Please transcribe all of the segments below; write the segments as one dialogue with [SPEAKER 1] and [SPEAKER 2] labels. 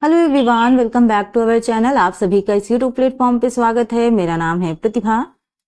[SPEAKER 1] Hello everyone, welcome back to our channel. आप सभी का इस यूट्यूब प्लेटफॉर्म पे स्वागत है। मेरा नाम है प्रतिभा।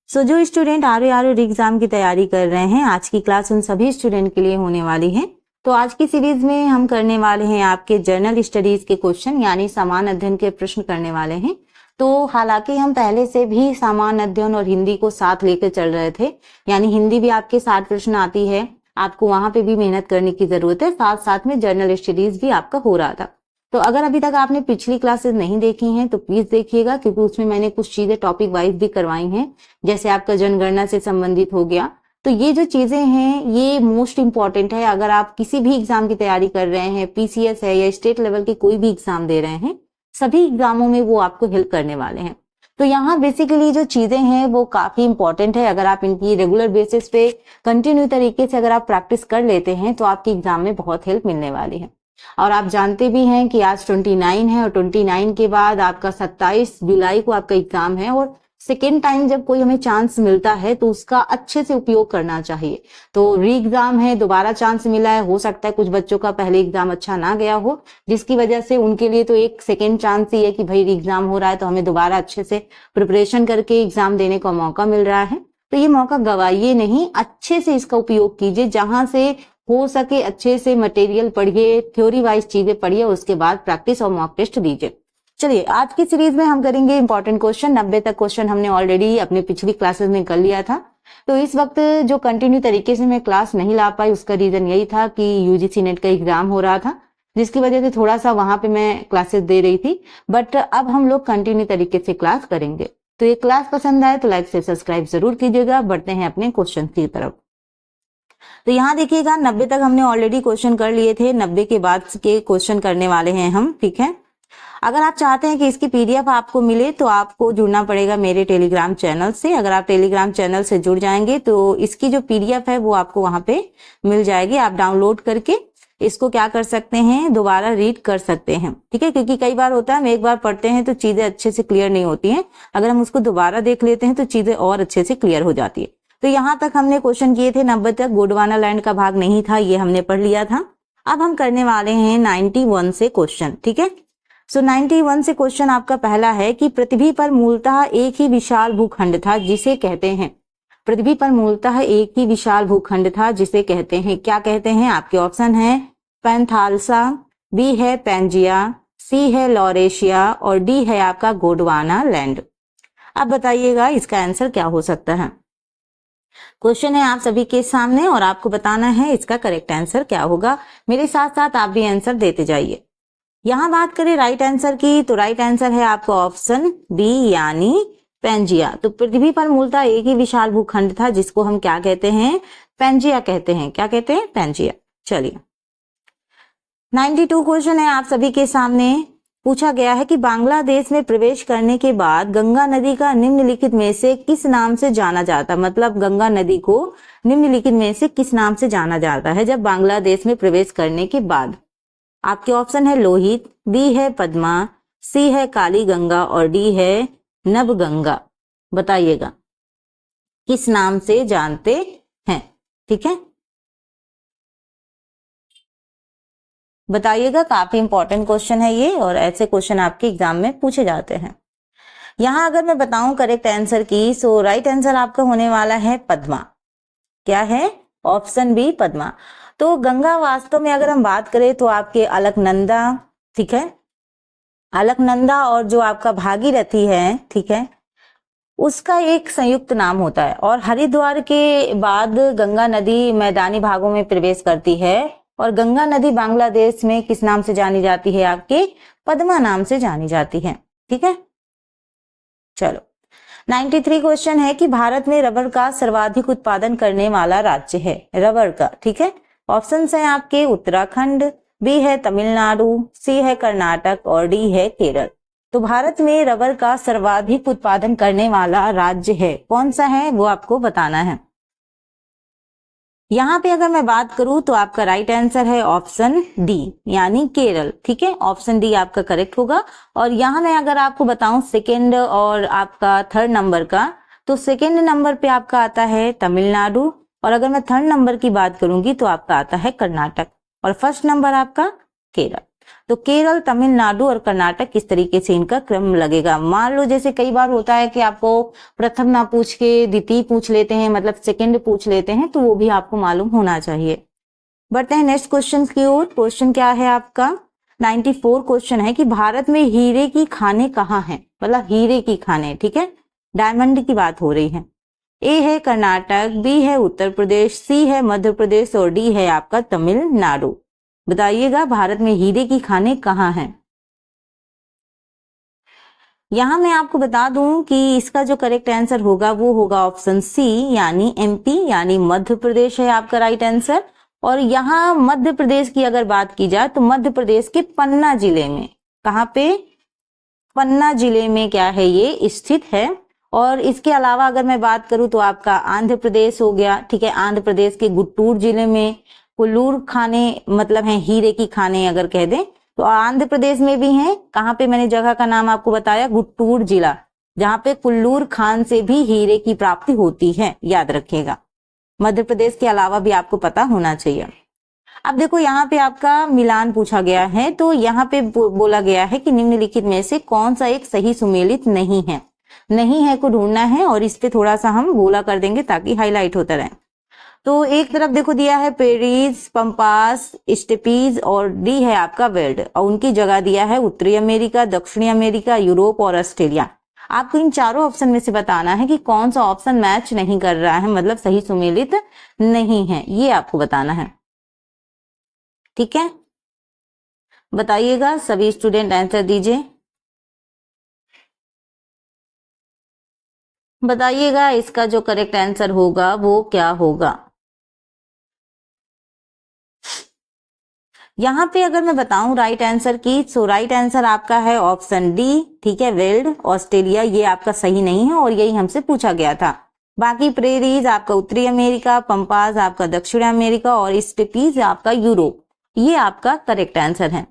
[SPEAKER 1] जो स्टूडेंट आर एग्जाम की तैयारी कर रहे हैं, आज की क्लास उन सभी स्टूडेंट के लिए होने वाली है। तो आज की सीरीज में हम करने वाले हैं आपके जर्नल स्टडीज के क्वेश्चन, यानी सामान्य अध्ययन के प्रश्न करने वाले हैं। तो हालांकि हम पहले से भी सामान्य अध्ययन और हिंदी को साथ लेकर चल रहे थे, यानी हिंदी भी आपके 60 प्रश्न आती है, आपको वहां पे भी मेहनत करने की जरूरत है, साथ साथ में जर्नल स्टडीज भी आपका हो रहा था। तो अगर अभी तक आपने पिछली क्लासेस नहीं देखी हैं तो प्लीज देखिएगा, क्योंकि उसमें मैंने कुछ चीजें टॉपिक वाइज भी करवाई हैं, जैसे आपका जनगणना से संबंधित हो गया। तो ये जो चीजें हैं ये मोस्ट इंपॉर्टेंट है। अगर आप किसी भी एग्जाम की तैयारी कर रहे हैं, पीसीएस है या स्टेट लेवल के कोई भी एग्जाम दे रहे हैं, सभी एग्जामों में वो आपको हेल्प करने वाले हैं। तो यहाँ बेसिकली जो चीजें हैं वो काफी इंपॉर्टेंट है। अगर आप इनकी रेगुलर बेसिस पे कंटिन्यू तरीके से अगर आप प्रैक्टिस कर लेते हैं तो आपकी एग्जाम में बहुत हेल्प मिलने वाली है। और आप जानते भी हैं कि आज 29 है और 29 के बाद आपका 27 जुलाई को आपका एग्जाम है। और सेकेंड टाइम जब कोई हमें चांस मिलता है तो उसका अच्छे से उपयोग करना चाहिए। तो री एग्जाम है, दोबारा चांस मिला है, हो सकता है कुछ बच्चों का पहले एग्जाम अच्छा ना गया हो, जिसकी वजह से उनके लिए तो एक सेकेंड चांस ही है कि भाई री एग्जाम हो रहा है तो हमें दोबारा अच्छे से प्रिपरेशन करके एग्जाम देने का मौका मिल रहा है। तो ये मौका गवाइए नहीं, अच्छे से इसका उपयोग कीजिए। जहां से हो सके अच्छे से मटेरियल पढ़िए, थ्योरी वाइज चीजें पढ़िए, उसके बाद प्रैक्टिस और मॉक टेस्ट दीजिए। चलिए आज की सीरीज में हम करेंगे इंपॉर्टेंट क्वेश्चन। 90 तक क्वेश्चन हमने ऑलरेडी अपने पिछली क्लासेस में कर लिया था। तो इस वक्त जो कंटिन्यू तरीके से मैं क्लास नहीं ला पाई, उसका रीजन यही था कि यूजीसी नेट का एग्जाम हो रहा था, जिसकी वजह से थोड़ा सा वहां पे मैं क्लासेस दे रही थी। बट अब हम लोग कंटिन्यू तरीके से क्लास करेंगे। तो ये क्लास पसंद आए तो लाइक से सब्सक्राइब जरूर कीजिएगा। बढ़ते हैं अपने क्वेश्चन की तरफ। तो यहाँ देखिएगा 90 तक हमने ऑलरेडी क्वेश्चन कर लिए थे, 90 के बाद के क्वेश्चन करने वाले हैं हम, ठीक है। अगर आप चाहते हैं कि इसकी पीडीएफ आपको मिले तो आपको जुड़ना पड़ेगा मेरे टेलीग्राम चैनल से। अगर आप टेलीग्राम चैनल से जुड़ जाएंगे तो इसकी जो पीडीएफ है वो आपको वहां पे मिल जाएगी। आप डाउनलोड करके इसको क्या कर सकते हैं, दोबारा रीड कर सकते हैं, ठीक है। क्योंकि कई बार होता है हम एक बार पढ़ते हैं तो चीजें अच्छे से क्लियर नहीं होती हैं, अगर हम उसको दोबारा देख लेते हैं तो चीजें और अच्छे से क्लियर हो जाती है। तो यहाँ तक हमने क्वेश्चन किए थे 90 तक। गोंडवाना लैंड का भाग नहीं था, ये हमने पढ़ लिया था। अब हम करने वाले हैं 91 से क्वेश्चन, ठीक है। सो 91 से क्वेश्चन आपका पहला है कि पृथ्वी पर मूलतः एक ही विशाल भूखंड था जिसे कहते हैं। पृथ्वी पर मूलतः एक ही विशाल भूखंड था जिसे कहते हैं, क्या कहते हैं। आपके ऑप्शन है पैंथालसा, बी है पैंजिया, सी है लॉरेशिया और डी है आपका गोंडवाना लैंड। अब बताइएगा इसका आंसर क्या हो सकता है। क्वेश्चन है आप सभी के सामने और आपको बताना है इसका करेक्ट आंसर क्या होगा। मेरे साथ साथ आप भी आंसर देते जाइए। यहां बात करें राइट आंसर की, तो राइट आंसर है आपका ऑप्शन बी, यानी पैंजिया। तो पृथ्वी पर मूलतः एक ही विशाल भूखंड था जिसको हम क्या कहते हैं, पैंजिया कहते हैं। क्या कहते हैं, पैंजिया। चलिए 92 क्वेश्चन है आप सभी के सामने। पूछा गया है कि बांग्लादेश में प्रवेश करने के बाद गंगा नदी का निम्नलिखित में से किस नाम से जाना जाता, मतलब गंगा नदी को निम्नलिखित में से किस नाम से जाना जाता है जब बांग्लादेश में प्रवेश करने के बाद। आपके ऑप्शन है लोहित, बी है पद्मा, सी है काली गंगा और डी है नबगंगा। बताइएगा किस नाम से जानते हैं, ठीक है। बताइएगा, काफी इंपॉर्टेंट क्वेश्चन है ये और ऐसे क्वेश्चन आपके एग्जाम में पूछे जाते हैं। यहां अगर मैं बताऊं करेक्ट आंसर की, सो राइट आंसर आपका होने वाला है पद्मा। क्या है, ऑप्शन बी पद्मा। तो गंगा वास्तव में अगर हम बात करें तो आपके अलकनंदा, ठीक है, अलकनंदा और जो आपका भागीरथी है, ठीक है, उसका एक संयुक्त नाम होता है। और हरिद्वार के बाद गंगा नदी मैदानी भागों में प्रवेश करती है और गंगा नदी बांग्लादेश में किस नाम से जानी जाती है, आपके पद्मा नाम से जानी जाती है, ठीक है। चलो 93 क्वेश्चन है कि भारत में रबर का सर्वाधिक उत्पादन करने वाला राज्य है, रबर का, ठीक है। ऑप्शंस हैं आपके उत्तराखंड, बी है तमिलनाडु, सी है कर्नाटक और डी है केरल। तो भारत में रबर का सर्वाधिक उत्पादन करने वाला राज्य है, कौन सा है वो आपको बताना है। यहाँ पे अगर मैं बात करूं तो आपका राइट आंसर है ऑप्शन डी, यानी केरल, ठीक है। ऑप्शन डी आपका करेक्ट होगा। और यहाँ मैं अगर आपको बताऊं सेकेंड और आपका थर्ड नंबर का, तो सेकेंड नंबर पे आपका आता है तमिलनाडु और अगर मैं थर्ड नंबर की बात करूंगी तो आपका आता है कर्नाटक और फर्स्ट नंबर आपका केरल। तो केरल, तमिलनाडु और कर्नाटक किस तरीके से इनका क्रम लगेगा। मान लो जैसे कई बार होता है कि आपको प्रथम ना पूछ के द्वितीय पूछ लेते हैं, मतलब सेकंड पूछ लेते हैं, तो वो भी आपको मालूम होना चाहिए। बढ़ते हैं नेक्स्ट क्वेश्चन की ओर। क्वेश्चन क्या है आपका 94 क्वेश्चन है कि भारत में हीरे की खानें कहाँ हैं, मतलब हीरे की खानें, ठीक है, डायमंड की बात हो रही है। ए है कर्नाटक, बी है उत्तर प्रदेश, सी है मध्य प्रदेश और डी है आपका तमिलनाडु। बताइएगा भारत में हीरे की खानें कहाँ हैं। यहां मैं आपको बता दूं कि इसका जो करेक्ट आंसर होगा वो होगा ऑप्शन सी, यानी एमपी, यानी मध्य प्रदेश है आपका राइट आंसर। और यहाँ मध्य प्रदेश की अगर बात की जाए तो मध्य प्रदेश के पन्ना जिले में, कहाँ पे, पन्ना जिले में क्या है ये स्थित है। और इसके अलावा अगर मैं बात करूं तो आपका आंध्र प्रदेश हो गया, ठीक है, आंध्र प्रदेश के गुट्टूर जिले में कुल्लूर खाने, मतलब है हीरे की खाने अगर कह दें तो आंध्र प्रदेश में भी हैं। कहाँ पे, मैंने जगह का नाम आपको बताया, गुट्टूर जिला, जहाँ पे कुल्लूर खान से भी हीरे की प्राप्ति होती है, याद रखिएगा। मध्य प्रदेश के अलावा भी आपको पता होना चाहिए। अब देखो यहाँ पे आपका मिलान पूछा गया है, तो यहाँ पे बोला गया है कि निम्नलिखित में से कौन सा एक सही सुमेलित नहीं है। नहीं है को ढूंढना है और इस पे थोड़ा सा हम बोला कर देंगे ताकि हाईलाइट होता रहे। तो एक तरफ देखो दिया है पेरीज, पंपास, स्टेपीज और डी है आपका वेल्ड, और उनकी जगह दिया है उत्तरी अमेरिका, दक्षिणी अमेरिका, यूरोप और ऑस्ट्रेलिया। आपको इन चारों ऑप्शन में से बताना है कि कौन सा ऑप्शन मैच नहीं कर रहा है, मतलब सही सुमेलित नहीं है, ये आपको बताना है, ठीक है। बताइएगा सभी स्टूडेंट आंसर दीजिए। बताइएगा इसका जो करेक्ट आंसर होगा वो क्या होगा। यहाँ पे अगर मैं बताऊं राइट आंसर की, सो राइट आंसर आपका है ऑप्शन डी, ठीक है, वेल्ड, ऑस्ट्रेलिया, ये आपका सही नहीं है और यही हमसे पूछा गया था। बाकी प्रेरीज आपका उत्तरी अमेरिका, पंपास आपका दक्षिण अमेरिका और स्टेपीज आपका यूरोप, ये आपका करेक्ट आंसर है।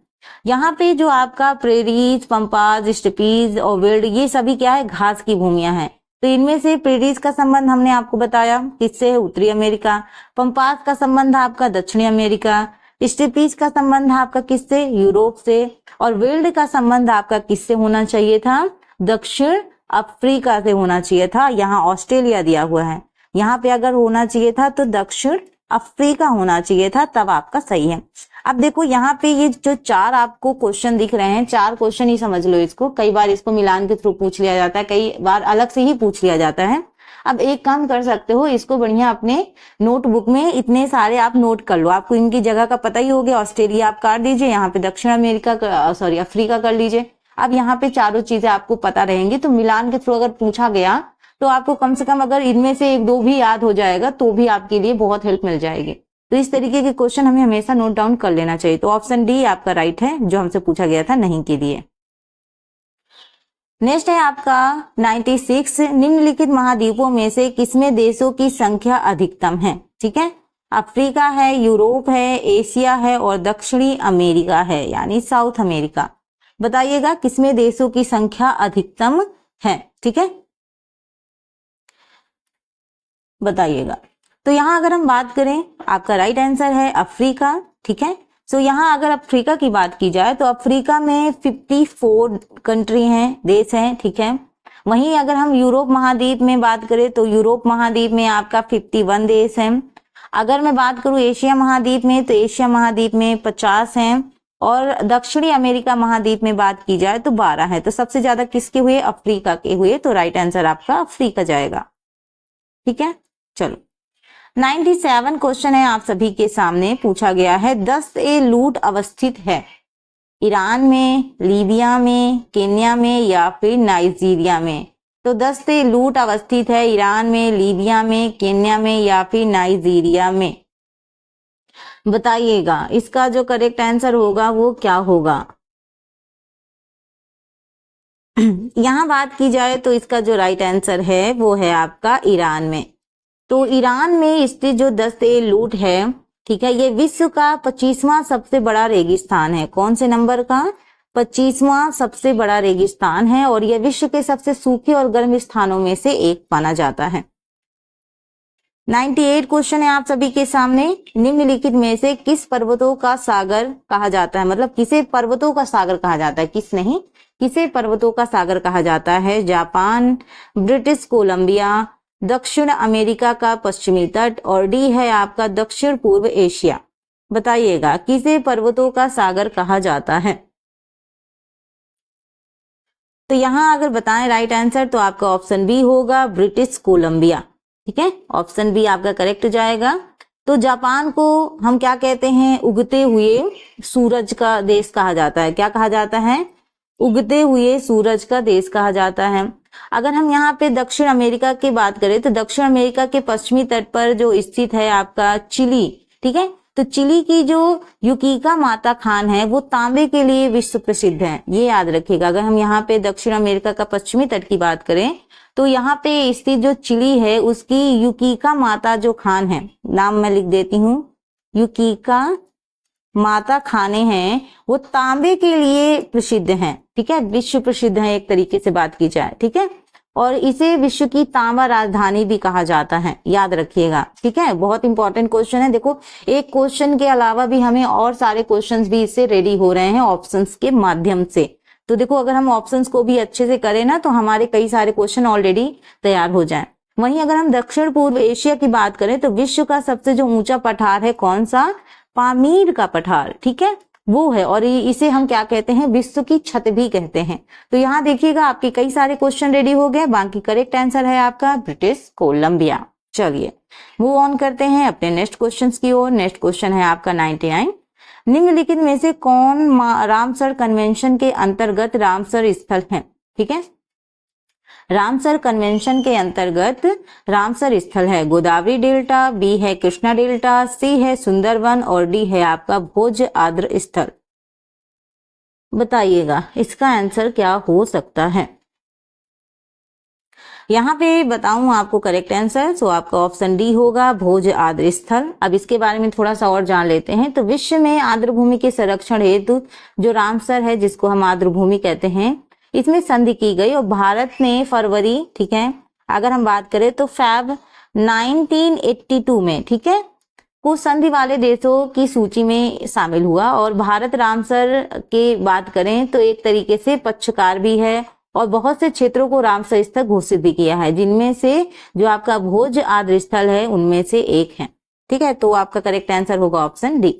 [SPEAKER 1] यहाँ पे जो आपका प्रेरीज, पंपास, स्टेपीज और वेल्ड, ये सभी क्या है, घास की भूमियां हैं। तो इनमें से प्रेरीज का संबंध हमने आपको बताया किससे है, उत्तरी अमेरिका। पंपास का संबंध आपका दक्षिणी अमेरिका। स्टेपीज का संबंध आपका किससे, यूरोप से। और वेल्ड का संबंध आपका किससे होना चाहिए था, दक्षिण अफ्रीका से होना चाहिए था। यहाँ ऑस्ट्रेलिया दिया हुआ है, यहाँ पे अगर होना चाहिए था तो दक्षिण अफ्रीका होना चाहिए था, तब आपका सही है। अब देखो यहाँ पे ये जो चार आपको क्वेश्चन दिख रहे हैं, चार क्वेश्चन ही समझ लो इसको। कई बार इसको मिलान के थ्रू पूछ लिया जाता है, कई बार अलग से ही पूछ लिया जाता है। अब एक काम कर सकते हो, इसको बढ़िया अपने नोटबुक में इतने सारे आप नोट कर लो, आपको इनकी जगह का पता ही हो गया। ऑस्ट्रेलिया आप काट दीजिए, यहाँ पे दक्षिण अमेरिका सॉरी अफ्रीका कर लीजिए। अब यहाँ पे चारों चीजें आपको पता रहेंगी, तो मिलान के थ्रू अगर पूछा गया तो आपको कम से कम अगर इनमें से एक दो भी याद हो जाएगा तो भी आपके लिए बहुत हेल्प मिल जाएगी। तो इस तरीके के क्वेश्चन हमें हमेशा नोट डाउन कर लेना चाहिए। तो ऑप्शन डी आपका राइट है, जो हमसे पूछा गया था नहीं के लिए। नेक्स्ट है आपका 96, निम्नलिखित महाद्वीपों में से किसमें देशों की संख्या अधिकतम है, ठीक है। अफ्रीका है, यूरोप है, एशिया है और दक्षिणी अमेरिका है, यानी साउथ अमेरिका। बताइएगा किसमें देशों की संख्या अधिकतम है, ठीक है, बताइएगा। तो यहां अगर हम बात करें, आपका राइट आंसर है अफ्रीका, ठीक है। सो यहाँ अगर अफ्रीका की बात की जाए तो अफ्रीका में 54 कंट्री हैं, देश हैं, ठीक है। वहीं अगर हम यूरोप महाद्वीप में बात करें तो यूरोप महाद्वीप में आपका 51 देश हैं। अगर मैं बात करूं एशिया महाद्वीप में तो एशिया महाद्वीप में 50 हैं। और दक्षिणी अमेरिका महाद्वीप में बात की जाए तो 12 है। तो सबसे ज्यादा किसके हुए, अफ्रीका के हुए। तो राइट आंसर आपका अफ्रीका जाएगा, ठीक है। चलो 97 क्वेश्चन है आप सभी के सामने, पूछा गया है दस्त-ए-लूट अवस्थित है ईरान में, लीबिया में, केन्या में या फिर नाइजीरिया में। तो दस्त-ए-लूट अवस्थित है ईरान में, लीबिया में, केन्या में या फिर नाइजीरिया में। बताइएगा इसका जो करेक्ट आंसर होगा वो क्या होगा। यहां बात की जाए तो इसका जो राइट आंसर है वो है आपका ईरान में। तो ईरान में स्थित जो दस्त-ए-लूट है, ठीक है, ये विश्व का 25वां सबसे बड़ा रेगिस्तान है। कौन से नंबर का, 25वां सबसे बड़ा रेगिस्तान है और यह विश्व के सबसे सूखे और गर्म स्थानों में से एक माना जाता है। 98 क्वेश्चन है आप सभी के सामने। निम्नलिखित में से किस पर्वतों का सागर कहा जाता है, मतलब किसे पर्वतों का सागर कहा जाता है, किस नहीं, किसे पर्वतों का सागर कहा जाता है? जापान, ब्रिटिश कोलंबिया, दक्षिण अमेरिका का पश्चिमी तट और डी है आपका दक्षिण पूर्व एशिया। बताइएगा किसे पर्वतों का सागर कहा जाता है? तो यहां अगर बताएं राइट आंसर तो आपका ऑप्शन बी होगा, ब्रिटिश कोलंबिया। ठीक है, ऑप्शन बी आपका करेक्ट हो जाएगा। तो जापान को हम क्या कहते हैं? उगते हुए सूरज का देश कहा जाता है। क्या कहा जाता है? उगते हुए सूरज का देश कहा जाता है। अगर हम यहाँ पे दक्षिण अमेरिका की बात करें तो दक्षिण अमेरिका के पश्चिमी तट पर जो स्थित है आपका चिली, ठीक है, तो चिली की जो युकिका माता खान है वो तांबे के लिए विश्व प्रसिद्ध है, ये याद रखिएगा। अगर हम यहाँ पे दक्षिण अमेरिका का पश्चिमी तट की बात करें तो यहाँ पे स्थित जो चिली है उसकी युकिका माता जो खान है, नाम मैं लिख देती हूँ, युकिका माता खाने हैं, वो तांबे के लिए प्रसिद्ध हैं। ठीक है, विश्व प्रसिद्ध है एक तरीके से बात की जाए। ठीक है, और इसे विश्व की तांबा राजधानी भी कहा जाता है, याद रखिएगा। ठीक है, बहुत इंपॉर्टेंट क्वेश्चन है। देखो एक क्वेश्चन के अलावा भी हमें और सारे क्वेश्चंस भी इससे रेडी हो रहे हैं ऑप्शंस के माध्यम से। तो देखो अगर हम ऑप्शंस को भी अच्छे से करें ना तो हमारे कई सारे क्वेश्चन ऑलरेडी तैयार हो जाएं। वहीं अगर हम दक्षिण पूर्व एशिया की बात करें तो विश्व का सबसे जो ऊंचा पठार है कौन सा? पामीर का पठार, ठीक है, वो है, और इसे हम क्या कहते हैं? विश्व की छत भी कहते हैं। तो यहाँ देखिएगा आपके कई सारे क्वेश्चन रेडी हो गए। बाकी करेक्ट आंसर है आपका ब्रिटिश कोलंबिया। चलिए मूव ऑन करते हैं अपने नेक्स्ट क्वेश्चन की ओर। नेक्स्ट क्वेश्चन है आपका 99। निम्नलिखित में से कौन रामसर कन्वेंशन के अंतर्गत रामसर स्थल है? ठीक है, रामसर कन्वेंशन के अंतर्गत रामसर स्थल है गोदावरी डेल्टा, बी है कृष्णा डेल्टा, सी है सुंदरवन और डी है आपका भोज आद्र स्थल। बताइएगा इसका आंसर क्या हो सकता है? यहाँ पे बताऊं आपको करेक्ट आंसर, तो आपका ऑप्शन डी होगा, भोज आद्र स्थल। अब इसके बारे में थोड़ा सा और जान लेते हैं। तो विश्व में आर्द्र भूमि के संरक्षण हेतु जो रामसर है, जिसको हम आर्द्र भूमि कहते हैं, इसमें संधि की गई और भारत ने फरवरी, ठीक है, अगर हम बात करें तो फैब 1982 में, ठीक है, कुछ संधि वाले देशों की सूची में शामिल हुआ। और भारत रामसर के बात करें तो एक तरीके से पक्षकार भी है और बहुत से क्षेत्रों को रामसर स्थल घोषित भी किया है, जिनमें से जो आपका भोज आद्र स्थल है उनमें से एक है। ठीक है, तो आपका करेक्ट आंसर होगा ऑप्शन डी।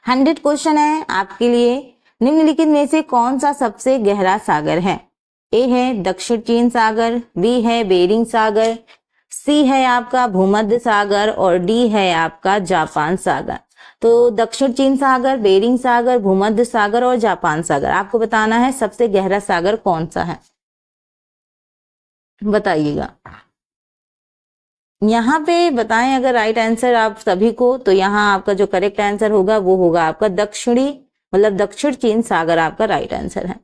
[SPEAKER 1] 100 क्वेश्चन है आपके लिए। निम्नलिखित में से कौन सा सबसे गहरा सागर है? ए है दक्षिण चीन सागर, बी है बेरिंग सागर, सी है आपका भूमध्य सागर और डी है आपका जापान सागर। तो दक्षिण चीन सागर, बेरिंग सागर, भूमध्य सागर और जापान सागर, आपको बताना है सबसे गहरा सागर कौन सा है। बताइएगा, यहाँ पे बताएं अगर राइट आंसर आप सभी को, तो यहाँ आपका जो करेक्ट आंसर होगा वो होगा आपका दक्षिणी, मतलब दक्षिण चीन सागर आपका राइट आंसर है।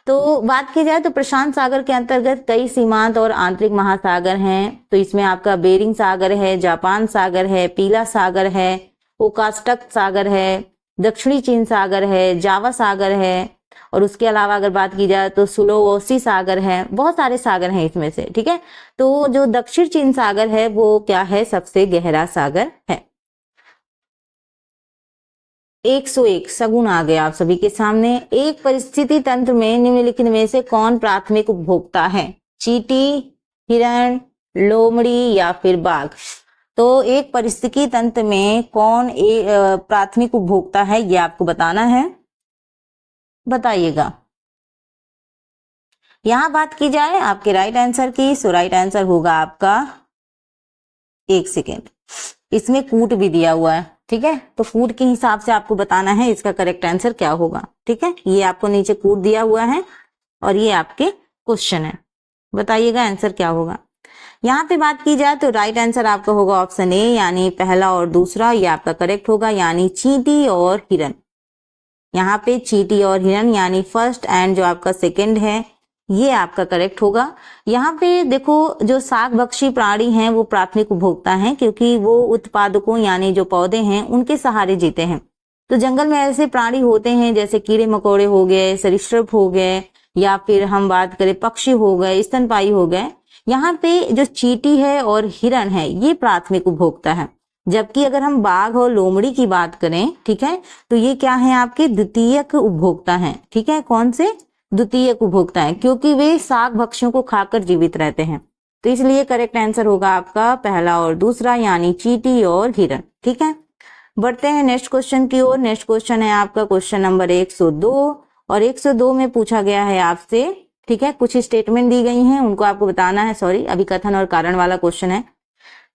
[SPEAKER 1] तो बात की जाए तो प्रशांत सागर के अंतर्गत कई सीमांत और आंतरिक महासागर हैं। तो इसमें आपका बेरिंग सागर है, जापान सागर है, पीला सागर है, ओकास्टक सागर है, दक्षिणी चीन सागर है, जावा सागर है, और उसके अलावा अगर बात की जाए तो सुलोवेसी सागर है। बहुत सारे सागर हैं इसमें से। ठीक है, तो जो दक्षिण चीन सागर है वो क्या है? सबसे गहरा सागर है। 101 सगुन आ गया आप सभी के सामने। एक परिस्थिति तंत्र में निम्नलिखित में से कौन प्राथमिक उपभोक्ता है? चींटी, हिरण, लोमड़ी या फिर बाघ? तो एक परिस्थिति तंत्र में कौन प्राथमिक उपभोक्ता है, ये आपको बताना है। बताइएगा। यहां बात की जाए आपके राइट आंसर की, सो राइट आंसर होगा आपका, एक सेकेंड, इसमें कूट भी दिया हुआ है। ठीक है, तो कूट के हिसाब से आपको बताना है इसका करेक्ट आंसर क्या होगा। ठीक है, ये आपको नीचे कूट दिया हुआ है और ये आपके क्वेश्चन है। बताइएगा आंसर क्या होगा। यहाँ पे बात की जाए तो राइट आंसर आपका होगा ऑप्शन ए, यानी पहला और दूसरा, ये आपका करेक्ट होगा, यानी चींटी और हिरन। यहाँ पे चींटी और हिरन यानी फर्स्ट एंड जो आपका सेकंड है ये आपका करेक्ट होगा। यहाँ पे देखो जो शाकभक्षी प्राणी हैं वो प्राथमिक उपभोक्ता हैं, क्योंकि वो उत्पादकों यानी जो पौधे हैं उनके सहारे जीते हैं। तो जंगल में ऐसे प्राणी होते हैं जैसे कीड़े मकोड़े हो गए, सरीसृप हो गए, या फिर हम बात करें पक्षी हो गए, स्तनपायी हो गए, यहाँ पे जो चींटी है और हिरण है ये प्राथमिक उपभोक्ता है, जबकि अगर हम बाघ और लोमड़ी की बात करें, ठीक है, तो ये क्या है आपके द्वितीयक उपभोक्ता हैं। ठीक है, कौन से? द्वितीयक उपभोक्ता हैं, क्योंकि वे शाक भक्षियों को खाकर जीवित रहते हैं। तो इसलिए करेक्ट आंसर होगा आपका पहला और दूसरा, यानी चींटी और हिरण। ठीक है, बढ़ते हैं नेक्स्ट क्वेश्चन की ओर। नेक्स्ट क्वेश्चन है आपका क्वेश्चन नंबर 102 और 102 में पूछा गया है आपसे, ठीक है, कुछ स्टेटमेंट दी गई हैं, उनको आपको बताना है। सॉरी, अभी कथन और कारण वाला क्वेश्चन है।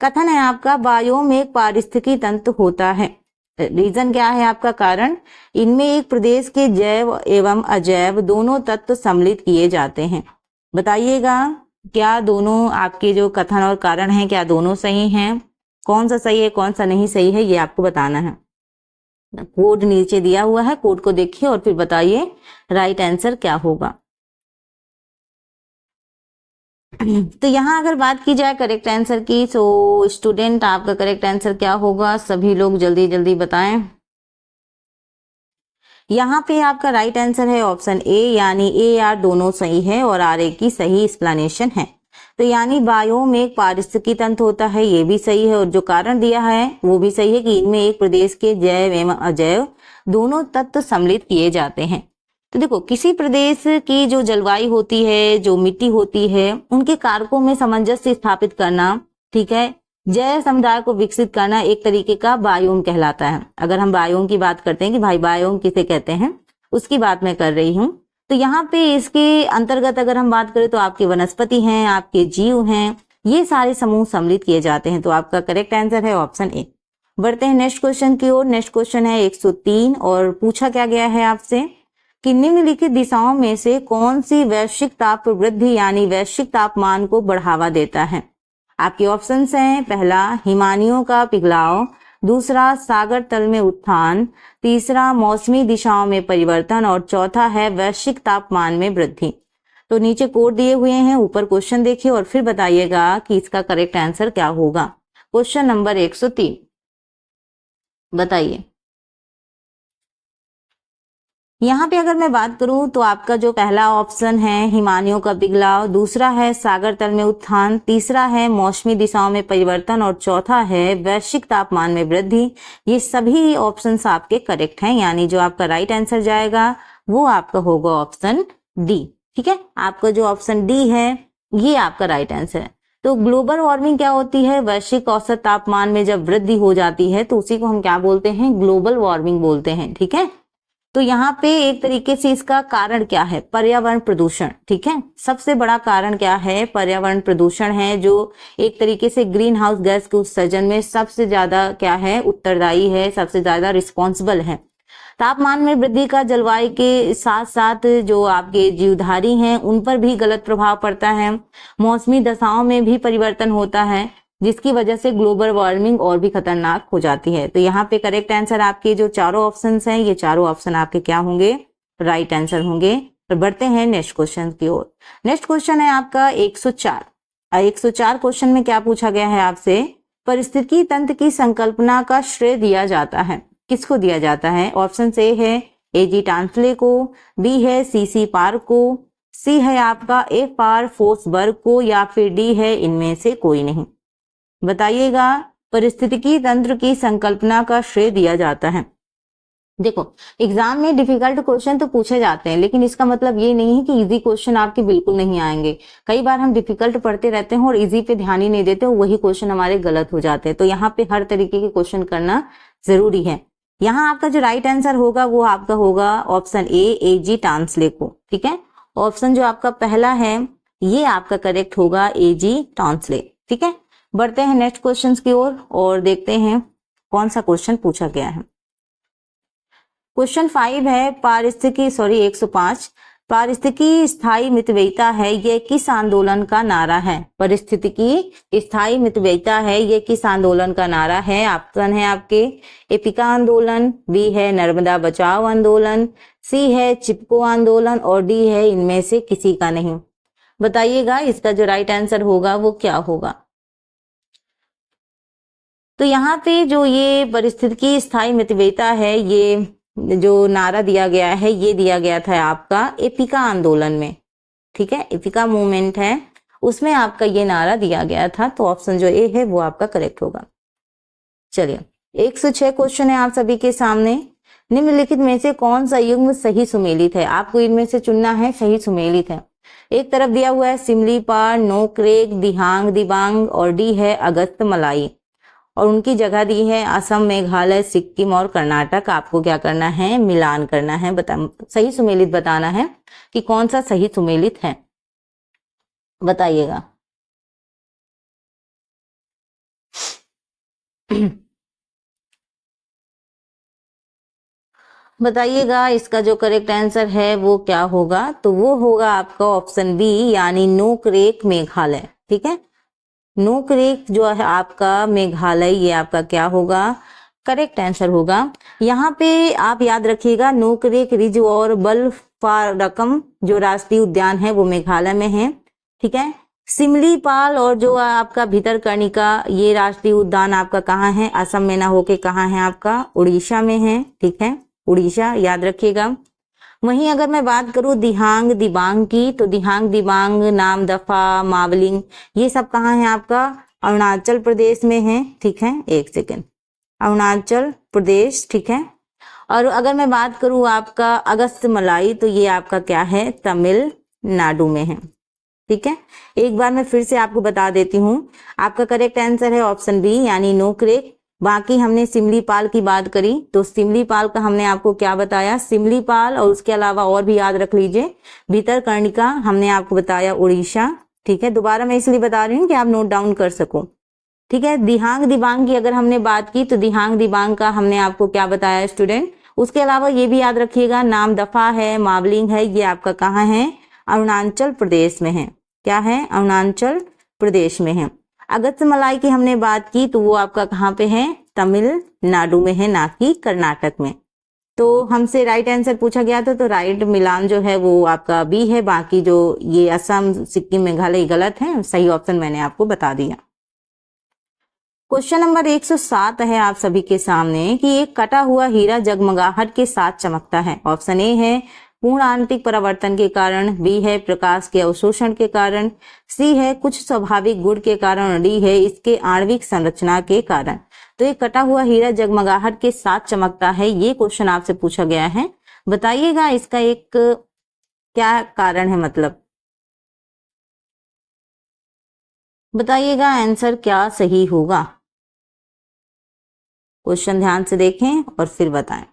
[SPEAKER 1] कथन है आपका बायोम एक पारिस्थितिकी तंत्र होता है। रीजन क्या है आपका? कारण, इनमें एक प्रदेश के जैव एवं अजैव दोनों तत्व सम्मिलित किए जाते हैं। बताइएगा क्या दोनों आपके जो कथन और कारण हैं क्या दोनों सही हैं? कौन सा सही है कौन सा नहीं सही है ये आपको बताना है। कोड नीचे दिया हुआ है, कोड को देखिए और फिर बताइए राइट आंसर क्या होगा। तो यहाँ अगर बात की जाए करेक्ट आंसर की, तो स्टूडेंट आपका करेक्ट आंसर क्या होगा? सभी लोग जल्दी जल्दी बताएं। यहाँ पे आपका राइट आंसर है ऑप्शन ए, यानी ए आर दोनों सही है और आर ए की सही एक्सप्लेनेशन है। तो यानी बायोम एक पारिस्थितिकी तंत्र होता है, ये भी सही है, और जो कारण दिया है वो भी सही है कि इनमें एक प्रदेश के जैव एवं अजैव दोनों तत्व सम्मिलित किए जाते हैं। तो देखो, किसी प्रदेश की जो जलवायु होती है, जो मिट्टी होती है, उनके कारकों में सामंजस्य स्थापित करना, ठीक है, जैव समुदाय को विकसित करना एक तरीके का बायोम कहलाता है। अगर हम बायोम की बात करते हैं कि भाई बायोम किसे कहते हैं, उसकी बात मैं कर रही हूँ। तो यहाँ पे इसके अंतर्गत अगर हम बात करें तो आपके वनस्पति हैं, आपके जीव हैं, ये सारे समूह सम्मिलित किए जाते हैं। तो आपका करेक्ट आंसर है ऑप्शन ए। बढ़ते हैं नेक्स्ट क्वेश्चन की ओर। नेक्स्ट क्वेश्चन है 103 और पूछा क्या गया है आपसे कि निम्नलिखित दिशाओं में से कौन सी वैश्विक ताप वृद्धि यानी वैश्विक तापमान को बढ़ावा देता है? आपके ऑप्शंस हैं, पहला हिमानियों का पिघलाव, दूसरा सागर तल में उत्थान, तीसरा मौसमी दिशाओं में परिवर्तन और चौथा है वैश्विक तापमान में वृद्धि। तो नीचे कोड दिए हुए हैं, ऊपर क्वेश्चन देखिए और फिर बताइएगा कि इसका करेक्ट आंसर क्या होगा। क्वेश्चन नंबर 103 बताइए। यहाँ पे अगर मैं बात करूं तो आपका जो पहला ऑप्शन है हिमानियों का पिघलाव, दूसरा है सागर तल में उत्थान, तीसरा है मौसमी दिशाओं में परिवर्तन और चौथा है वैश्विक तापमान में वृद्धि। ये सभी ऑप्शंस आपके करेक्ट हैं, यानी जो आपका राइट आंसर जाएगा वो आपका होगा ऑप्शन डी। ठीक है, आपका जो ऑप्शन डी है ये आपका राइट आंसर है। तो ग्लोबल वार्मिंग क्या होती है? वैश्विक औसत तापमान में जब वृद्धि हो जाती है तो उसी को हम क्या बोलते हैं? ग्लोबल वार्मिंग बोलते हैं। ठीक है, तो यहाँ पे एक तरीके से इसका कारण क्या है? पर्यावरण प्रदूषण। ठीक है, सबसे बड़ा कारण क्या है? पर्यावरण प्रदूषण है, जो एक तरीके से ग्रीन हाउस गैस के उत्सर्जन में सबसे ज्यादा क्या है? उत्तरदायी है, सबसे ज्यादा रिस्पॉन्सिबल है। तापमान में वृद्धि का जलवायु के साथ साथ जो आपके जीवधारी हैं उन पर भी गलत प्रभाव पड़ता है। मौसमी दशाओं में भी परिवर्तन होता है, जिसकी वजह से ग्लोबल वार्मिंग और भी खतरनाक हो जाती है। तो यहाँ पे करेक्ट आंसर आपके जो चारों ऑप्शंस हैं, ये चारों ऑप्शन आपके क्या होंगे? राइट आंसर होंगे। और बढ़ते हैं नेक्स्ट क्वेश्चन की ओर। नेक्स्ट क्वेश्चन है आपका 104। 104 क्वेश्चन में क्या पूछा गया है आपसे? पारिस्थितिकी तंत्र की संकल्पना का श्रेय दिया जाता है, किसको दिया जाता है? ऑप्शन ए है एजी टांसले को, बी है सीसी पार्क को, सी है आपका एफ आर फोर्सबर्ग को, या फिर डी है इनमें से कोई नहीं। बताइएगा, पारिस्थितिकी तंत्र की संकल्पना का श्रेय दिया जाता है। देखो, एग्जाम में डिफिकल्ट क्वेश्चन तो पूछे जाते हैं, लेकिन इसका मतलब ये नहीं है कि इजी क्वेश्चन आपके बिल्कुल नहीं आएंगे। कई बार हम डिफिकल्ट पढ़ते रहते हैं और इजी पे ध्यान ही नहीं देते, वही क्वेश्चन हमारे गलत हो जाते हैं। तो यहाँ पे हर तरीके के क्वेश्चन करना जरूरी है। यहाँ आपका जो राइट आंसर होगा वो आपका होगा ऑप्शन ए, एजी टांसले को। ठीक है, ऑप्शन जो आपका पहला है ये आपका करेक्ट होगा, एजी टांसले। ठीक है, बढ़ते हैं नेक्स्ट क्वेश्चन की ओर और देखते हैं कौन सा क्वेश्चन पूछा गया है। क्वेश्चन 5 है 105, पारिस्थितिकी स्थायी मितव्ययिता है, यह किस आंदोलन का नारा है? पारिस्थितिकी स्थायी मितव्ययिता है, यह किस आंदोलन का नारा है? ऑप्शन है आपके एपिका आंदोलन, बी है नर्मदा बचाओ आंदोलन, सी है चिपको आंदोलन और डी है इनमें से किसी का नहीं। बताइएगा इसका जो राइट आंसर होगा वो क्या होगा। तो यहाँ पे जो ये पारिस्थितिकी स्थायी मितव्ययिता है, ये जो नारा दिया गया है ये दिया गया था आपका एपिका आंदोलन में। ठीक है, एपिका मूवमेंट है उसमें आपका ये नारा दिया गया था। तो ऑप्शन जो ए है वो आपका करेक्ट होगा। चलिए 106 क्वेश्चन है आप सभी के सामने। निम्नलिखित में से कौन सा युग्म सही सुमेलित है? आपको इनमें से चुनना है सही सुमेलित है। एक तरफ दिया हुआ है सिमलीपाल, नोकरेक, दिहांग दिबांग और डी है अगस्त मलाई, और उनकी जगह दी है असम, मेघालय, सिक्किम और कर्नाटक। आपको क्या करना है? मिलान करना है, सही सुमेलित बताना है कि कौन सा सही सुमेलित है, बताइएगा। बताइएगा इसका जो करेक्ट आंसर है वो क्या होगा। तो वो होगा आपका ऑप्शन बी, यानी नोकरेक मेघालय। ठीक है, नोकरेक जो है आपका मेघालय, ये आपका क्या होगा? करेक्ट आंसर होगा। यहाँ पे आप याद रखिएगा, नोकरेक रिज और बल्फारकम जो राष्ट्रीय उद्यान है वो मेघालय में है। ठीक है, सिमलीपाल और जो आपका भितरकनिका ये राष्ट्रीय उद्यान आपका कहाँ है? असम में ना होके कहाँ है आपका? उड़ीसा में है। ठीक है, उड़ीसा याद रखिएगा। वहीं अगर मैं बात करूं दिहांग दिबांग की, तो दिहांग दिबांग, नामदफा, मावलिंग ये सब कहाँ है आपका? अरुणाचल प्रदेश में है। ठीक है, एक सेकेंड, अरुणाचल प्रदेश। ठीक है, और अगर मैं बात करूं आपका अगस्त मलाई, तो ये आपका क्या है? तमिलनाडु में है। ठीक है, एक बार मैं फिर से आपको बता देती हूँ, आपका करेक्ट आंसर है ऑप्शन बी, यानी नोकरेक। बाकी हमने सिमलीपाल की बात करी, तो सिमलीपाल का हमने आपको क्या बताया? सिमलीपाल, और उसके अलावा और भी याद रख लीजिए, भितरकनिका हमने आपको बताया उड़ीसा। ठीक है, दोबारा मैं इसलिए बता रही हूँ कि आप नोट डाउन कर सको। ठीक है, दिहांग दिबांग की अगर हमने बात की, तो दिहांग दिबांग का हमने आपको क्या बताया स्टूडेंट? उसके अलावा ये भी याद रखिएगा, नामदफा है, मावलिंग है, ये आपका कहाँ है? अरुणाचल प्रदेश में है। क्या है? अरुणाचल प्रदेश में है। अगस्त मलाई की हमने बात की, तो वो आपका कहाँ पे है? तमिलनाडु में है, ना कि कर्नाटक में। तो हमसे राइट आंसर पूछा गया था, तो राइट मिलान जो है वो आपका बी है। बाकी जो ये असम, सिक्किम, मेघालय गलत है। सही ऑप्शन मैंने आपको बता दिया। क्वेश्चन नंबर 107 है आप सभी के सामने कि एक कटा हुआ हीरा जगमगाहट के साथ चमकता है। ऑप्शन ए है पूर्ण आंतरिक परावर्तन के कारण, बी है प्रकाश के अवशोषण के कारण, सी है कुछ स्वाभाविक गुण के कारण, और डी है इसके आणविक संरचना के कारण। तो ये कटा हुआ हीरा जगमगाहट के साथ चमकता है, ये क्वेश्चन आपसे पूछा गया है। बताइएगा इसका एक क्या कारण है, मतलब बताइएगा आंसर क्या सही होगा। क्वेश्चन ध्यान से देखें और फिर बताएं।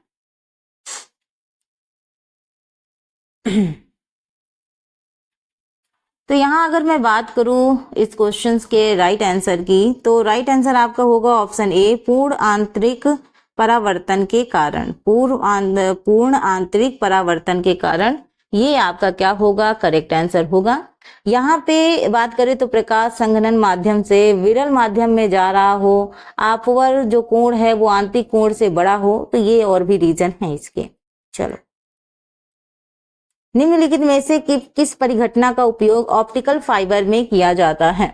[SPEAKER 1] तो यहाँ अगर मैं बात करूं इस क्वेश्चंस के राइट आंसर की, तो राइट आंसर आपका होगा ऑप्शन ए, पूर्ण आंतरिक परावर्तन के कारण। पूर्ण आंतरिक परावर्तन के कारण, ये आपका क्या होगा? करेक्ट आंसर होगा। यहाँ पे बात करें तो प्रकाश संघनन माध्यम से विरल माध्यम में जा रहा हो, अपवर्त जो कोण है वो आंतरिक कोण से बड़ा हो, तो ये और भी रीजन है इसके। चलो, निम्नलिखित में से किस परिघटना का उपयोग ऑप्टिकल फाइबर में किया जाता है?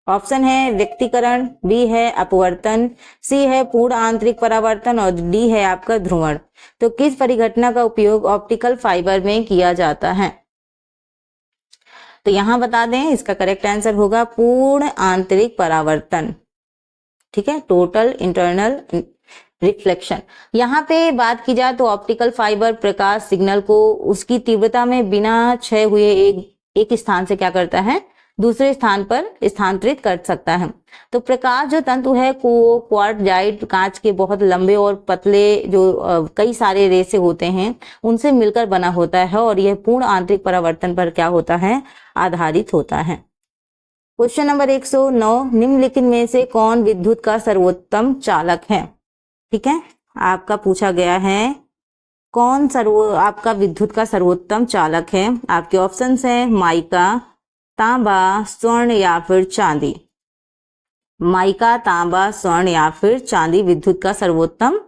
[SPEAKER 1] ऑप्शन है व्यक्तीकरण, बी है अपवर्तन, सी है पूर्ण आंतरिक परावर्तन, और डी है आपका ध्रुवण। तो किस परिघटना का उपयोग ऑप्टिकल फाइबर में किया जाता है? तो यहां बता दें, इसका करेक्ट आंसर होगा पूर्ण आंतरिक परावर्तन। ठीक है, टोटल इंटरनल रिफ्लेक्शन। यहाँ पे बात की जाए तो ऑप्टिकल फाइबर प्रकाश सिग्नल को उसकी तीव्रता में बिना क्षय हुए एक स्थान से क्या करता है? दूसरे स्थान पर स्थानांतरित कर सकता है। तो प्रकाश जो तंतु है को क्वार्टजाइट कांच के बहुत लंबे और पतले जो कई सारे रेसे होते हैं उनसे मिलकर बना होता है, और यह पूर्ण आंतरिक परावर्तन पर क्या होता है? आधारित होता है। क्वेश्चन नंबर 109, निम्नलिखित में से कौन विद्युत का सर्वोत्तम चालक है? ठीक है, आपका पूछा गया है कौन आपका विद्युत का सर्वोत्तम चालक है। आपके ऑप्शंस हैं माइका, तांबा, स्वर्ण या फिर चांदी। माइका, तांबा, स्वर्ण या फिर चांदी विद्युत का सर्वोत्तम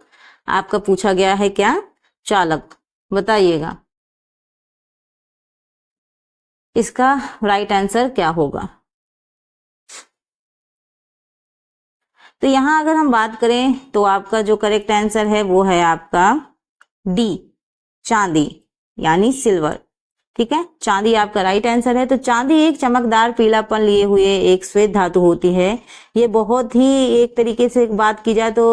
[SPEAKER 1] आपका पूछा गया है क्या? चालक, बताइएगा इसका राइट आंसर क्या होगा। तो यहां अगर हम बात करें तो आपका जो करेक्ट आंसर है वो है आपका डी, चांदी यानी सिल्वर। ठीक है, चांदी आपका राइट आंसर है। तो चांदी एक चमकदार पीलापन लिए हुए एक श्वेत धातु होती है। ये बहुत ही एक तरीके से बात की जाए तो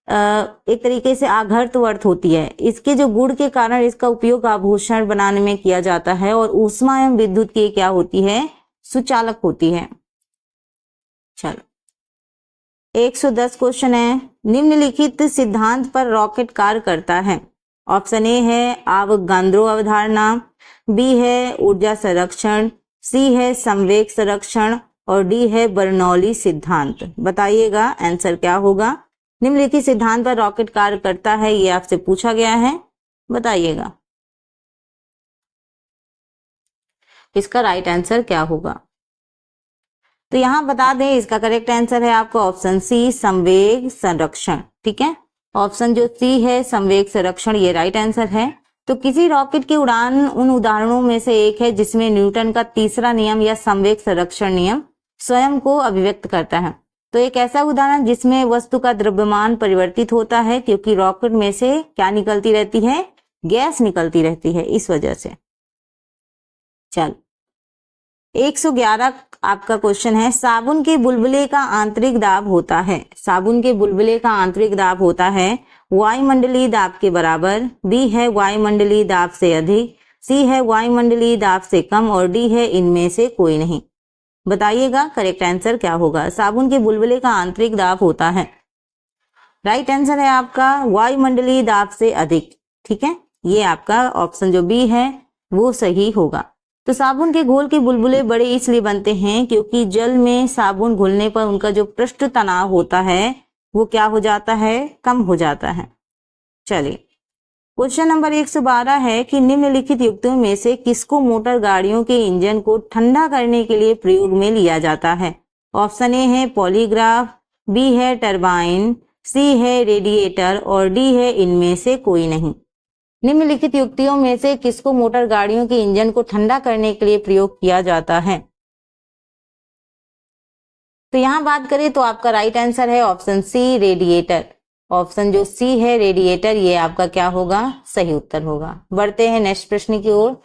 [SPEAKER 1] एक तरीके से आघर्तवर्त होती है। इसके जो गुण के कारण इसका उपयोग आभूषण बनाने में किया जाता है और ऊष्मा एवं विद्युत की क्या होती है, सुचालक होती है। चलो 110 क्वेश्चन है, निम्नलिखित सिद्धांत पर रॉकेट कार्य करता है। ऑप्शन ए है आवोगाद्रो अवधारणा, बी है ऊर्जा संरक्षण, सी है संवेग संरक्षण और डी है बर्नौली सिद्धांत। बताइएगा आंसर क्या होगा। निम्नलिखित सिद्धांत पर रॉकेट कार्य करता है, ये आपसे पूछा गया है, बताइएगा इसका राइट आंसर क्या होगा। तो यहां बता दें इसका करेक्ट आंसर है आपका ऑप्शन सी संवेग संरक्षण। ठीक है, ऑप्शन जो सी है संवेग संरक्षण ये राइट आंसर है। तो किसी रॉकेट की उड़ान उन उदाहरणों में से एक है जिसमें न्यूटन का तीसरा नियम या संवेग संरक्षण नियम स्वयं को अभिव्यक्त करता है। तो एक ऐसा उदाहरण जिसमें वस्तु का द्रव्यमान परिवर्तित होता है, क्योंकि रॉकेट में से क्या निकलती रहती है, गैस निकलती रहती है, इस वजह से। चल 111 आपका क्वेश्चन है, साबुन के बुलबुले का आंतरिक दाब होता है। साबुन के बुलबुले का आंतरिक दाब होता है वायुमंडलीय दाब के बराबर, बी है वायुमंडलीय दाब से अधिक, सी है वायुमंडलीय दाब से कम और डी है इनमें से कोई नहीं। बताइएगा करेक्ट आंसर क्या होगा। साबुन के बुलबुले का आंतरिक दाब होता है, राइट आंसर है आपका वायुमंडलीय दाब से अधिक। ठीक है, ये आपका ऑप्शन जो बी है वो सही होगा। तो साबुन के घोल के बुलबुले बड़े इसलिए बनते हैं क्योंकि जल में साबुन घुलने पर उनका जो पृष्ठ तनाव होता है वो क्या हो जाता है, कम हो जाता है। चलिए क्वेश्चन नंबर 112 है कि निम्नलिखित युक्तियों में से किसको मोटर गाड़ियों के इंजन को ठंडा करने के लिए प्रयोग में लिया जाता है। ऑप्शन ए है पॉलीग्राफ, बी है टरबाइन, सी है रेडिएटर और डी है इनमें से कोई नहीं। निम्नलिखित युक्तियों में से किसको मोटर गाड़ियों के इंजन को ठंडा करने के लिए प्रयोग किया जाता है। तो यहां बात करें तो आपका राइट आंसर है ऑप्शन सी रेडिएटर। ऑप्शन जो सी है रेडिएटर ये आपका क्या होगा, सही उत्तर होगा। बढ़ते हैं नेक्स्ट प्रश्न की ओर।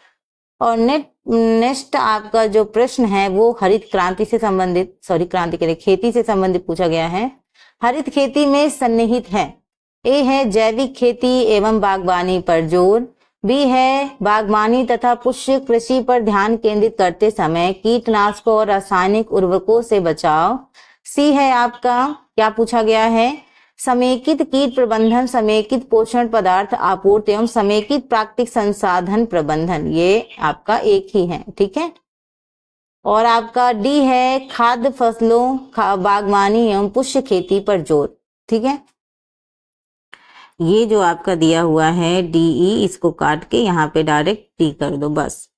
[SPEAKER 1] और नेक्स्ट आपका जो प्रश्न है वो हरित क्रांति से संबंधित, क्रांति के लिए खेती से संबंधित पूछा गया है। हरित खेती में सन्निहित है, ए है जैविक खेती एवं बागवानी पर जोर, बी है बागवानी तथा पुष्प कृषि पर ध्यान केंद्रित करते समय कीटनाशकों और रासायनिक उर्वरकों से बचाव, सी है आपका क्या पूछा गया है, समेकित कीट प्रबंधन, समेकित पोषण पदार्थ आपूर्ति एवं समेकित प्राकृतिक संसाधन प्रबंधन। ये आपका एक ही है। ठीक है, और आपका डी है खाद्य फसलों बागवानी एवं पुष्प खेती पर जोर। ठीक है, ये जो आपका दिया हुआ है डीई, इसको काट के यहाँ पे डायरेक्ट टी कर दो बस।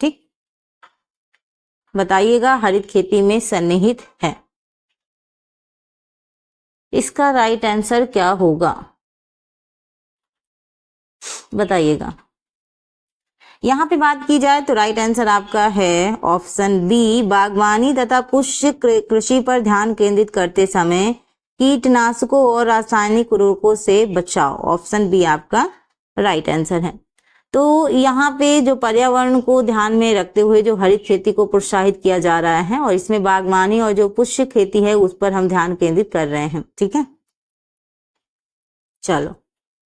[SPEAKER 1] ठीक, बताइएगा हरित खेती में सन्निहित है, इसका राइट आंसर क्या होगा, बताइएगा। यहाँ पे बात की जाए तो राइट आंसर आपका है ऑप्शन बी बागवानी तथा पुष्प कृषि पर ध्यान केंद्रित करते समय कीटनाशकों और रासायनिक उर्वरकों से बचाव। ऑप्शन बी आपका राइट आंसर है। तो यहाँ पे जो पर्यावरण को ध्यान में रखते हुए जो हरित खेती को प्रोत्साहित किया जा रहा है और इसमें बागवानी और जो पुष्प खेती है उस पर हम ध्यान केंद्रित कर रहे हैं। ठीक है, चलो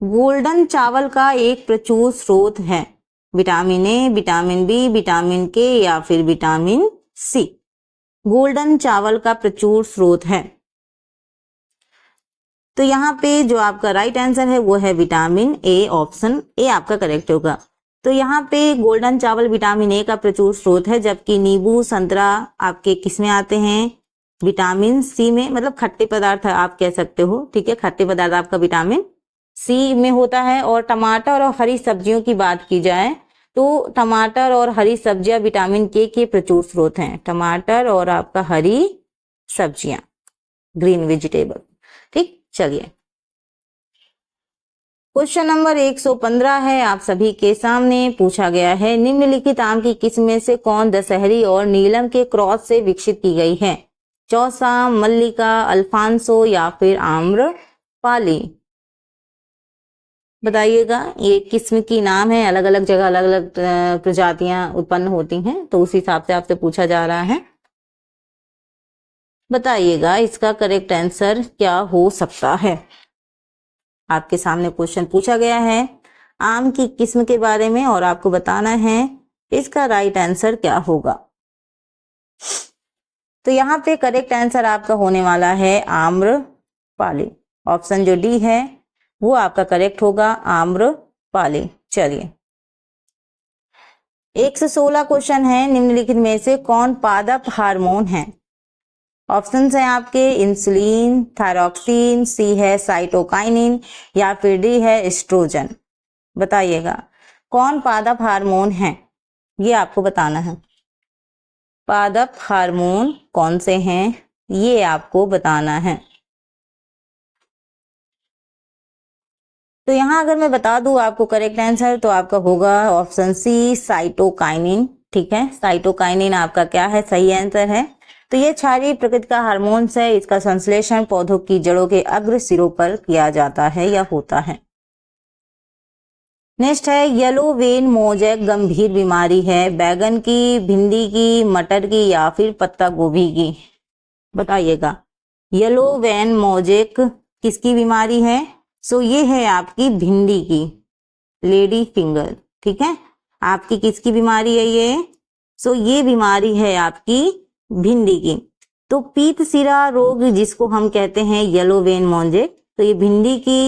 [SPEAKER 1] गोल्डन चावल का एक प्रचुर स्रोत है, vitamin A, vitamin B, vitamin K या फिर विटामिन सी। गोल्डन चावल का प्रचुर स्रोत है, तो यहाँ पे जो आपका राइट आंसर है वो है विटामिन ए। ऑप्शन ए आपका करेक्ट होगा। तो यहाँ पे गोल्डन चावल विटामिन ए का प्रचुर स्रोत है, जबकि नींबू संतरा आपके किस में आते हैं, विटामिन सी में, मतलब खट्टे पदार्थ आप कह सकते हो। ठीक है, खट्टे पदार्थ आपका विटामिन सी में होता है। और टमाटर और हरी सब्जियों की बात की जाए तो टमाटर और हरी सब्जियां विटामिन के प्रचुर स्रोत हैं। टमाटर और आपका हरी सब्जियां, ग्रीन वेजिटेबल। ठीक, चलिए क्वेश्चन नंबर 115 है, आप सभी के सामने पूछा गया है, निम्नलिखित आम की किस्म में से कौन दशहरी और नीलम के क्रॉस से विकसित की गई है। चौसा, मल्लिका, अल्फांसो या फिर आम्रपाली। बताइएगा। ये किस्म की नाम है, अलग अलग जगह अलग अलग प्रजातियां उत्पन्न होती हैं, तो उस हिसाब से आपसे पूछा जा रहा है। बताइएगा इसका करेक्ट आंसर क्या हो सकता है। आपके सामने क्वेश्चन पूछा गया है आम की किस्म के बारे में और आपको बताना है इसका राइट आंसर क्या होगा। तो यहाँ पे करेक्ट आंसर आपका होने वाला है आम्रपाली। ऑप्शन जो डी है वो आपका करेक्ट होगा, आम्रपाली। चलिए 116 क्वेश्चन है। निम्नलिखित में से कौन पादप हार्मोन है? ऑप्शंस हैं आपके इंसुलिन, थायरॉक्सिन, सी है साइटोकाइनिन या फिर डी है एस्ट्रोजन। बताइएगा कौन पादप हार्मोन है, ये आपको बताना है। पादप हार्मोन कौन से हैं ये आपको बताना है। तो यहां अगर मैं बता दूं आपको करेक्ट आंसर तो आपका होगा ऑप्शन सी साइटोकाइनिन। ठीक है, साइटोकाइनिन आपका क्या है, सही आंसर है। तो ये क्षारीय प्रकृति का हार्मोन्स है। इसका संश्लेषण पौधों की जड़ों के अग्र सिरों पर किया जाता है या होता है। नेक्स्ट है येलो वेन मोजेक गंभीर बीमारी है बैगन की, भिंडी की, मटर की या फिर पत्ता गोभी की। बताइएगा येलो वेन मोजेक किसकी बीमारी है? सो ये है आपकी भिंडी की, लेडी फिंगर। ठीक है, आपकी किसकी बीमारी है ये? सो ये बीमारी है आपकी भिंडी की। तो पीत सिरा रोग जिसको हम कहते हैं येलो वेन मोजेक, तो ये भिंडी की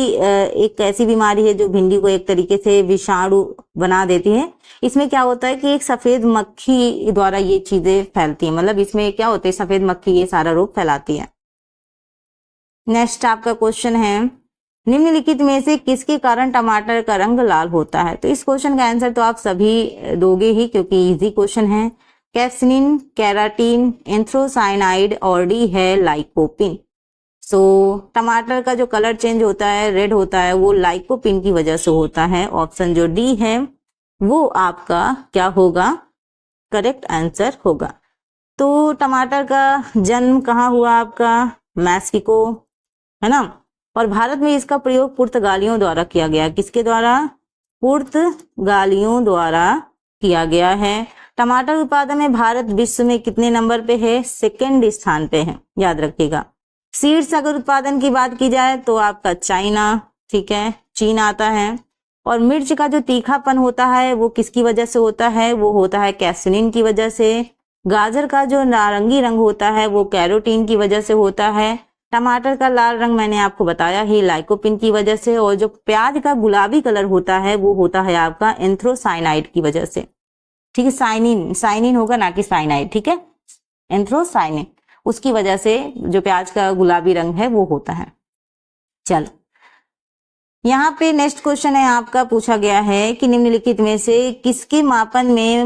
[SPEAKER 1] एक ऐसी बीमारी है जो भिंडी को एक तरीके से विषाणु बना देती है। इसमें क्या होता है कि एक सफेद मक्खी द्वारा ये चीजें फैलती है, मतलब इसमें क्या होता है सफेद मक्खी ये सारा रोग फैलाती है। नेक्स्ट आपका क्वेश्चन है निम्नलिखित में से किसके कारण टमाटर का रंग लाल होता है? तो इस क्वेश्चन का आंसर तो आप सभी दोगे ही क्योंकि इजी क्वेश्चन है। कैप्सिन, केराटिन, एंथ्रोसाइनाइड और डी है लाइकोपिन। सो टमाटर का जो कलर चेंज होता है, रेड होता है, वो लाइकोपिन की वजह से होता है। ऑप्शन जो डी है वो आपका क्या होगा, करेक्ट आंसर होगा। तो टमाटर का जन्म कहाँ हुआ आपका? मैक्सिको, है ना। और भारत में इसका प्रयोग पुर्तगालियों द्वारा किया गया। किसके द्वारा? पुर्तगालियों द्वारा किया गया है। टमाटर उत्पादन में भारत विश्व में कितने नंबर पे है? सेकंड स्थान पे है, याद रखिएगा। सीड्स अगर उत्पादन की बात की जाए तो आपका चाइना, ठीक है, चीन आता है। और मिर्च का जो तीखापन होता है वो किसकी वजह से होता है? वो होता है कैप्सिन की वजह से। गाजर का जो नारंगी रंग होता है वो कैरोटीन की वजह से होता है। टमाटर का लाल रंग मैंने आपको बताया ही लाइकोपिन की वजह से। और जो प्याज का गुलाबी कलर होता है वो होता है आपका एंथ्रोसाइनाइड की वजह से। ठीक है, साइनिन होगा ना कि साइनाइड। ठीक है, एंथ्रोसाइनिन, उसकी वजह से जो प्याज का गुलाबी रंग है वो होता है। चलो यहाँ पे नेक्स्ट क्वेश्चन है आपका, पूछा गया है कि निम्नलिखित में से किसके मापन में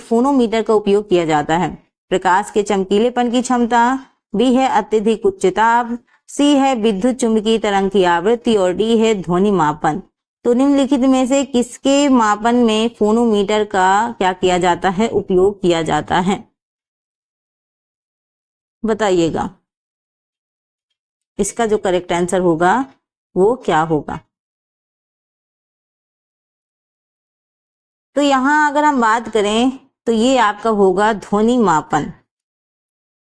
[SPEAKER 1] फोनोमीटर का उपयोग किया जाता है? प्रकाश के चमकीलेपन की क्षमता, बी है अत्यधिक उच्च ताप, सी है विद्युत चुंबकीय तरंग की आवृत्ति और डी है ध्वनि मापन। तो निम्नलिखित में से किसके मापन में फोनोमीटर का क्या किया जाता है, उपयोग किया जाता है? बताइएगा इसका जो करेक्ट आंसर होगा वो क्या होगा। तो यहां अगर हम बात करें तो ये आपका होगा ध्वनि मापन।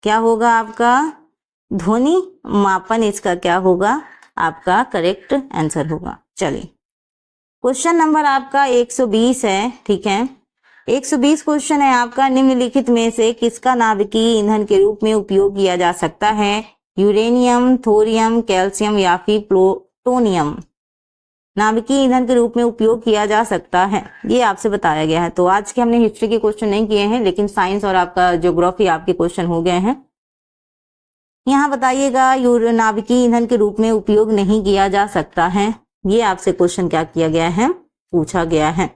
[SPEAKER 1] क्या होगा आपका? ध्वनि मापन इसका क्या होगा, आपका करेक्ट आंसर होगा। चलिए क्वेश्चन नंबर आपका 120 है। ठीक है, 120 क्वेश्चन है आपका। निम्नलिखित में से किसका नाभिकीय ईंधन के रूप में उपयोग किया जा सकता है? यूरेनियम, थोरियम, कैल्शियम या फिर प्लूटोनियम नाभिकीय ईंधन के रूप में उपयोग किया जा सकता है, ये आपसे बताया गया है। तो आज के हमने हिस्ट्री के क्वेश्चन नहीं किए हैं, लेकिन साइंस और आपका ज्योग्राफी आपके क्वेश्चन हो गए हैं। यहाँ बताइएगा नाभिकीय ईंधन के रूप में उपयोग नहीं किया जा सकता है, ये आपसे क्वेश्चन क्या किया गया है, पूछा गया है।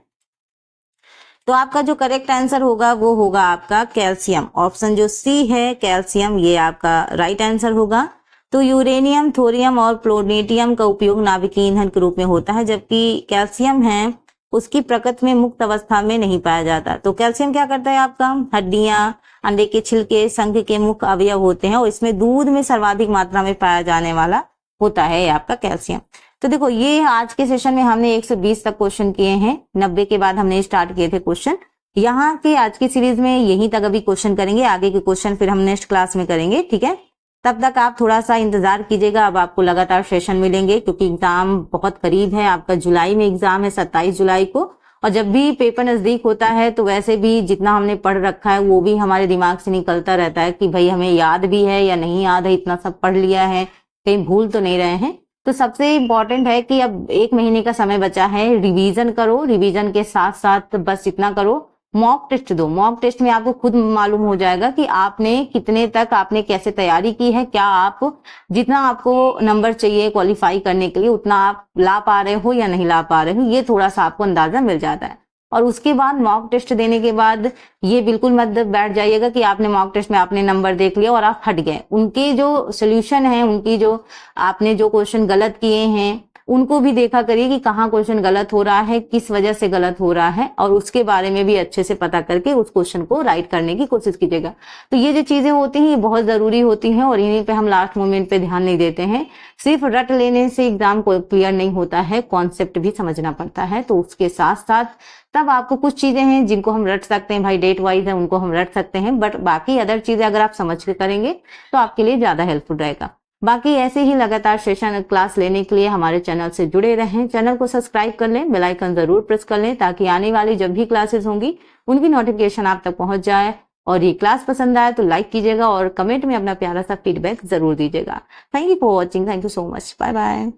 [SPEAKER 1] तो आपका जो करेक्ट आंसर होगा वो होगा आपका कैल्शियम। ऑप्शन जो सी है कैल्शियम, ये आपका राइट आंसर होगा। तो यूरेनियम, थोरियम और प्लूटोनियम का उपयोग नाभिकीय ईंधन के रूप में होता है, जबकि कैल्शियम है उसकी प्रकृति में मुक्त अवस्था में नहीं पाया जाता। तो कैल्शियम क्या करता है आपका? हड्डियां, अंडे के छिलके, संघ के मुख्य अवयव होते हैं और इसमें दूध में सर्वाधिक मात्रा में पाया जाने वाला होता है आपका कैल्शियम। तो देखो ये आज के सेशन में हमने 120 तक क्वेश्चन किए हैं, 90 के बाद हमने स्टार्ट किए थे क्वेश्चन। यहाँ के आज की सीरीज में यहीं तक अभी क्वेश्चन करेंगे, आगे के क्वेश्चन फिर हम नेक्स्ट क्लास में करेंगे, ठीक है। तब तक आप थोड़ा सा इंतजार कीजिएगा, अब आपको लगातार सेशन मिलेंगे क्योंकि एग्जाम बहुत करीब है। आपका जुलाई में एग्जाम है 27 जुलाई को, और जब भी पेपर नजदीक होता है तो वैसे भी जितना हमने पढ़ रखा है वो भी हमारे दिमाग से निकलता रहता है कि भाई हमें याद भी है या नहीं याद है, इतना सब पढ़ लिया है, कहीं भूल तो नहीं रहे हैं। तो सबसे इम्पोर्टेंट है कि अब 1 महीने का समय बचा है, रिवीजन करो, रिवीजन के साथ साथ बस इतना करो, मॉक टेस्ट दो। मॉक टेस्ट में आपको खुद मालूम हो जाएगा कि आपने कितने तक, आपने कैसे तैयारी की है, क्या आप जितना आपको नंबर चाहिए क्वालिफाई करने के लिए उतना आप ला पा रहे हो या नहीं ला पा रहे हो, ये थोड़ा सा आपको अंदाजा मिल जाता है। और उसके बाद मॉक टेस्ट देने के बाद ये बिल्कुल मत बैठ जाइएगा कि आपने मॉक टेस्ट में आपने नंबर देख लिया और आप हट गए। उनके जो सोल्यूशन है, उनकी जो आपने जो क्वेश्चन गलत किए हैं उनको भी देखा करिए कि कहाँ क्वेश्चन गलत हो रहा है, किस वजह से गलत हो रहा है, और उसके बारे में भी अच्छे से पता करके उस क्वेश्चन को राइट करने की कोशिश कीजिएगा। तो ये जो चीजें होती हैं ये बहुत जरूरी होती हैं और इन्हीं पे हम लास्ट मोमेंट पे ध्यान नहीं देते हैं। सिर्फ रट लेने से एग्जाम को क्लियर नहीं होता है, कॉन्सेप्ट भी समझना पड़ता है। तो उसके साथ साथ तब आपको कुछ चीजें हैं जिनको हम रट सकते हैं, भाई डेट वाइज है उनको हम रट सकते हैं, बट बाकी अदर चीजें अगर आप समझ के करेंगे तो आपके लिए ज्यादा हेल्पफुल रहेगा। बाकी ऐसे ही लगातार सेशन क्लास लेने के लिए हमारे चैनल से जुड़े रहें, चैनल को सब्सक्राइब कर लें, बेल आइकन जरूर प्रेस कर लें ताकि आने वाली जब भी क्लासेस होंगी उनकी नोटिफिकेशन आप तक पहुंच जाए। और ये क्लास पसंद आए तो लाइक कीजिएगा और कमेंट में अपना प्यारा सा फीडबैक जरूर दीजिएगा। Thank you for watching, thank you so much, bye bye.